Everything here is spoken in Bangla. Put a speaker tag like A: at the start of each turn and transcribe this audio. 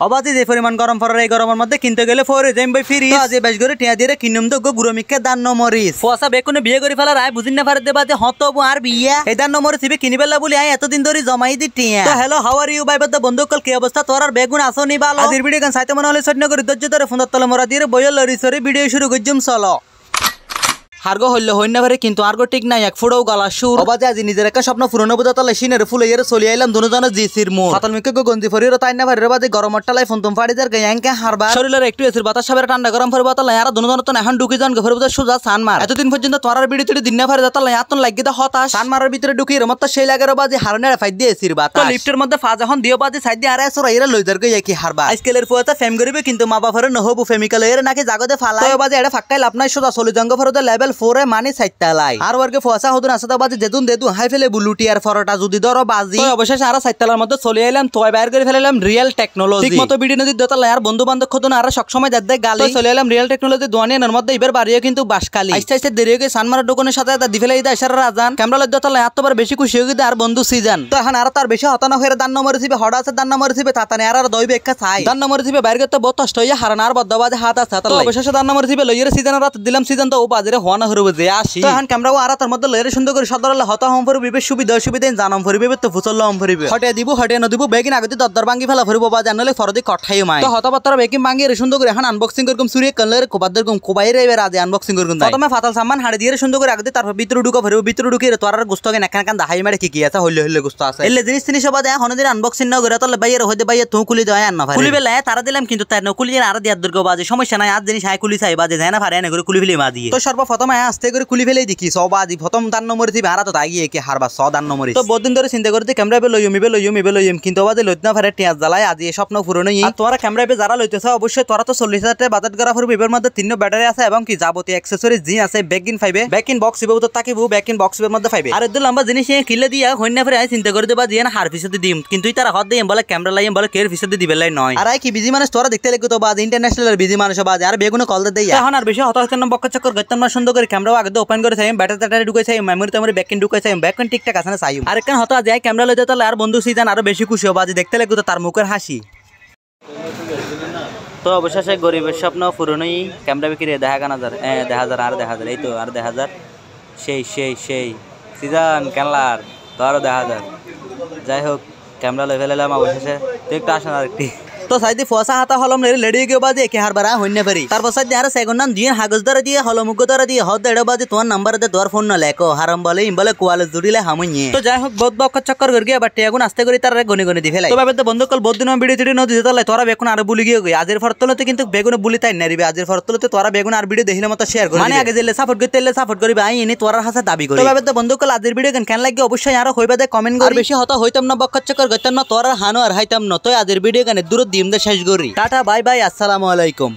A: অবাধি যে পরিমাণ গরম পড়ার এই গরমের মধ্যে কিনতে গেলে ফরে যাইম ভাই ফ্রি আজ বেশ করে টিয়া দিয়ে কিনুম তো গুরু মিকে দান মরিস ফসা বেকুনে বিয়ে করে ফেলার আয় বুঝিন না পারে দেবা যে হতবু আর বিয়া এই দান মরিস হিবে কিনি পেলা বলি আয় এতদিন ধরে জমাই দি টিয়া তো হ্যালো হাউ আর ইউ ভাই বন্ধু বন্ধুকল কি অবস্থা তোর আর বেগুন আসনি ভালো আজের ভিডিও গান সাইতে মনে হলে সৈন্য করে ধৈর্য ধরে ফোন তলে মরা দিয়ে বইল লরি সরি ভিডিও শুরু করজুম চলো হারগো হইলে হইনা পারে কিন্তু আরগো ঠিক নাই এক ফুড়াও গলা সুর অবাজে আজি নিজের একটা স্বপ্ন পুরনো বুঝা তালে সিনের ফুলে এর চলি আইলাম দুজনে জিসির মু হাতল মিকে গন্দি ফরির তাই না পারে বাদে গরমর টালাই ফোন তুম ফাড়ি যার গায়কে হারবা শরীরের একটু এসির বাতাস সাবের ঠান্ডা গরম ফরি বাতালে আর দুজনে তো এখন ঢুকি যান গফর বুঝা সুজা সান মার এতদিন পর্যন্ত তোরার বিড়ি তুড়ি দিন না পারে তালে এতন লাগি দা হতাশ সান মারার ভিতরে ঢুকি রমত সেই লাগের বাজে হারনে ফাই দিয়ে এসির বাতাস তো লিফটের মধ্যে ফা যখন দিও বাজে সাইড দিয়ে আর এসরা এরা লইজার গায় কি হারবা আজকালের ফুয়াতা ফেম করিবে কিন্তু মা বাবারে নহবু ফেমিক্যাল এর নাকি জাগদে ফালা তো বাজে এটা ফাক্কাই লাভ নাই সুজা চলি জঙ্গ ফরদে লেভেল 4 এ মানি সাইতালাই আর ওরকে ফসা হদুন আসা বাজে যেতুন দেদু হাই ফেলে বুলুটি আর ফরটা যদি ধরো বাজি তো অবশেষে আর সাইতালার মধ্যে চলে আইলাম তোয় বাইর করে ফেলালাম রিয়েল টেকনোলজি ঠিকমতো ভিডিও নদী দতাল আর বন্ধু বান্ধব খদুন আর সব সময় দাদা গালি চলে আইলাম রিয়েল টেকনোলজি দোয়ানিয়ার মধ্যে এবার বাড়িও কিন্তু বাসকালি আস্তে আস্তে দেরি হয়ে সানমার দোকানের সাথে দি ফেলে ইদা ইশারা রাজান ক্যামেরা লজ্জা তালে এতবার বেশি খুশি হয়ে গিয়ে আর বন্ধু সিজন তো এখন আর তার বেশি হতানা হয়ে দান নম্বর দিবে হড়া আছে দান নম্বর দিবে তাতানে আর দইবে একটা চাই দান নম্বর দিবে বাইরে করতে বহুত কষ্ট হইয়া হারানার বদ্ধবাজে হাত আছে তো অবশেষে দান নম্বর দিবে লইয়ের সিজন রাত দিলাম সিজন তো ও বাজারে হওয়া হরবে যে আসি তো এখন ক্যামেরাও আর তার মধ্যে লইয়ের সুন্দর করে সদরলে হতা হম ফরিবে সুবিধা সুবিধা জানাম ফরিবে তো ফুচল লম ফরিবে হটে দিব হটে ন দিব বেগিন আগতে দদ্দর ভাঙি ফেলা ফরিব বা জানলে ফরদি কঠাই মাই তো হতাবত্তর বেগিন ভাঙি রে সুন্দর করে এখন আনবক্সিং করকম সুরিয়ে কলর কোবাদর কম কোবাই রে রাজে আনবক্সিং করকম প্রথমে ফাতাল সামান হাড়ে দিয়ে সুন্দর করে আগতে তারপর ভিতরে ঢুকা ফরিব ভিতরে ঢুকি রে তোর আর গোস্তকে নাখান কান দাহাই মারে কি আছে হইলে হইলে গোস্ত আছে এলে জিনিস তিনি সবা দেয়া হনদিন আনবক্সিং না করে তাহলে বাইরে হইতে বাইরে তো কুলি দেয় আর না পারে কুলি বেলা তারা দিলাম কিন্তু তার নকুলি আর দিয়া দুর্গ বাজে সমস্যা নাই আজ জিনিস হাই কুলি চাই বাজে যায় না পারে না করে কুলি ফেলে মাজি তো সর্বপ্রথম আস্তে করে কুলি ফেলেই দেখি সব আজি প্রথম দান নম্বর দিবে আর তো তাগিয়ে কি হারবা 100 দান নম্বর তো বহুদিন ধরে চিন্তা করতে ক্যামেরা বে লইম কিন্তু বাজে লইত না পারে টিয়াজ জ্বালায় আজি এই স্বপ্ন পূরণ হই আর তোরা ক্যামেরা বে যারা লইতেছ অবশ্যই তোরা তো 40,000 টাকা বাজেট করা পড়বে এর মধ্যে 3 ব্যাটারি আছে এবং কি যাবতীয় অ্যাকসেসরি জি আছে ব্যাকিং 5 ব্যাকিং বক্স ইবে তো তাকিবু ব্যাকিং বক্স এর মধ্যে 5 আর এত লম্বা জিনিস কিলে দিয়া হইনা পরে চিন্তা করে দেবা যে না হার পিছতে দিম কিন্তু তারা হদ দেম বলে ক্যামেরা লাইম বলে কের পিছতে দিবে লাই নয় আর কি বিজি মানুষ তোরা দেখতে লাগতো বাজ ইন্টারন্যাশনাল বিজি মানুষ বাজ আর বেগুনে কল দে দেয়া এখন আর বেশি হতা হইতে না বক্কা চক্কর গতন না সুন্দর করে ক্যামেরা আগে ওপেন করে চাইম ব্যাটারি ঢুকাই চাইম মেমরি তেমরি ব্যাকিং ঢুকাই চাইম ব্যাকিং ঠিকঠাক আছে না চাইম আর কেন হতা যায় ক্যামেরা লইতে তাহলে আর বন্ধু সিজন আরো বেশি খুশি হবে বাজ দেখতে লাগতো তার মুখের হাসি তো অবশেষে গরিবের স্বপ্ন পূরণই ক্যামেরা বিক্রি দেখা আর দেখা যায় এই তো আর দেখা যায় সেই সিজন ক্যানলার তো আরো দেখা যায় যাই হোক ক্যামেরা লই ফেলালাম অবশেষে তো একটু আসেন আর একটি তো সাইদি ফসা হাতা হলম লেডি গিয়ে বাজে কি হার বারা হইনা পারি তারপর সাইদি আর সেকেন্ড নাম দিয়ে কাগজ ধরে দিয়ে হলমুগ ধরে দিয়ে হদ এড়ো বাজে তোমার নাম্বার দে তোর ফোন না লেখো হারাম বলে ইম বলে কোয়ালে জুড়িলে হামুইয়ে তো যাই হোক বহুত বক চক্কর করে গিয়ে বাট টেগুন আস্তে করে তার গনি গনি দি ফেলাই তো ভাবে তো বন্ধু কল বহুত দিন ভিডিও টিডিও নদি দিতালে তোরা বেগুন আর বুলি গিয়ে গই আজের ফরতলতে কিন্তু বেগুন বুলি তাই নারিবে আজের ফরতলতে তোরা বেগুন আর ভিডিও দেখিলে মত শেয়ার করবি মানে আগে যেলে সাপোর্ট করবি আই ইনি তোরার হাসা দাবি করি তো ভাবে তো বন্ধু কল আজের ভিডিও কেন লাগে অবশ্যই আর হইবা দে কমেন্ট করি বেশি হতা হইতাম না বক চক্কর গইতাম না তোরা হানো আর হাইতাম না তো আজের ভিডিও কেন দূর দিম দে শেষ করি টাটা বাই বাই আসসালামু আলাইকুম।